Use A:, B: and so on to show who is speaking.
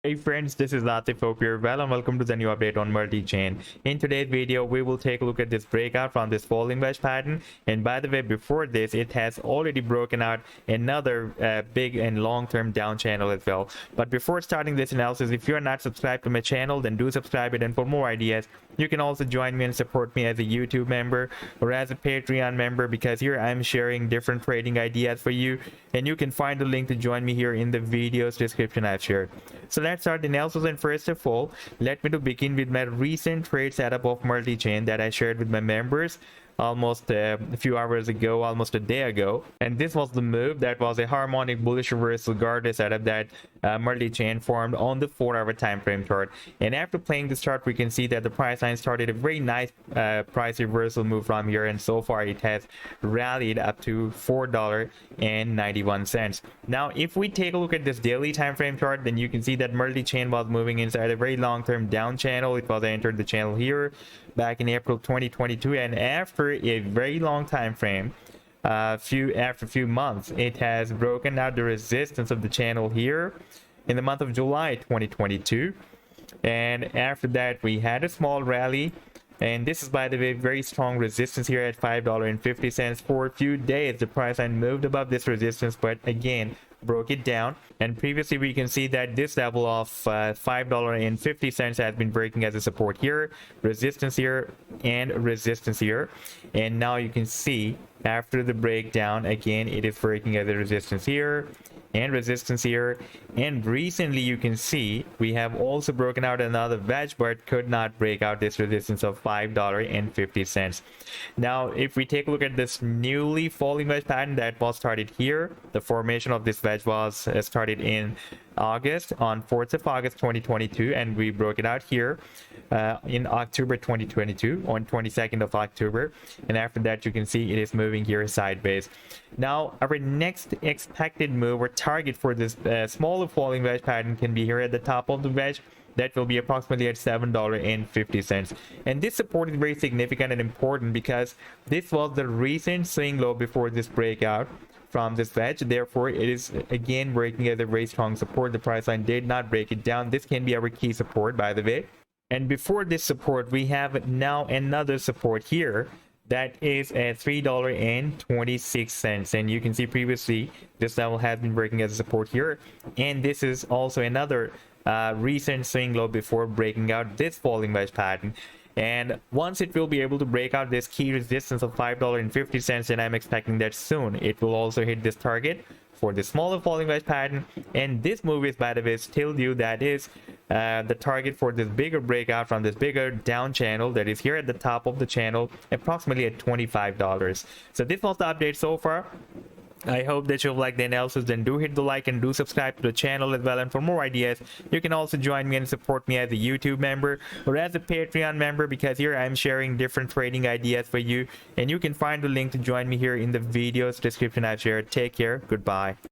A: Hey friends, this is Latif. Hope you're well and welcome to the new update on Multichain. In today's video, we will take a look at this breakout from this falling wedge pattern. And by the way, before this, it has already broken out another big and long-term down channel as well. But before starting this analysis, if you're not subscribed to my channel, then do subscribe it. And for more ideas, you can also join me and support me as a YouTube member or as a Patreon member, because here I'm sharing different trading ideas for you. And you can find the link to join me here in the video's description I've shared. So let's start the analysis, and first of all, let me to begin with my recent trade setup of Multichain that I shared with my members almost a few hours ago, almost a day ago. And this was the move that was a harmonic bullish reversal guarded setup that Multichain formed on the 4-hour time frame chart. And after playing this chart, we can see that the price line started a very nice price reversal move from here, and so far it has rallied up to $4.91. Now if we take a look at this daily time frame chart, then you can see that Multichain was moving inside a very long-term down channel. It was entered the channel here back in April 2022, and after a very long time frame, after a few months, it has broken out the resistance of the channel here in the month of July 2022. And after that, we had a small rally, and this is, by the way, very strong resistance here at $5.50. For a few days the price line moved above this resistance, but again broke it down. And previously we can see that this level of $5.50 has been breaking as a support here, resistance here, and resistance here. And now you can see after the breakdown, again it is breaking as a resistance here and resistance here. And recently you can see we have also broken out another wedge, but could not break out this resistance of $5.50. Now if we take a look at this newly falling wedge pattern that was started here, the formation of this wedge was started in August, on 4th of August 2022, and we broke it out here in October 2022, on 22nd of October. And after that you can see it is moving here sideways. Now our next expected move or target for this smaller falling wedge pattern can be here at the top of the wedge. That will be approximately at $7.50. And this support is very significant and important because this was the recent swing low before this breakout from this wedge. Therefore it is again breaking as a very strong support. The price line did not break it down. This can be our key support, by the way. And before this support, we have now another support here that is at $3.26. And you can see previously this level has been breaking as a support here, and this is also another recent swing low before breaking out this falling wedge pattern. And once it will be able to break out this key resistance of $5.50, and I'm expecting that soon it will also hit this target for the smaller falling wedge pattern. And this move is, by the way, still due. That is the target for this bigger breakout from this bigger down channel that is here at the top of the channel, approximately at $25. So this was the update so far. I hope that you've liked the analysis. Then do hit the like and do subscribe to the channel as well. And for more ideas, you can also join me and support me as a YouTube member or as a Patreon member, because here I'm sharing different trading ideas for you. And you can find the link to join me here in the video's description I've shared. Take care. Goodbye.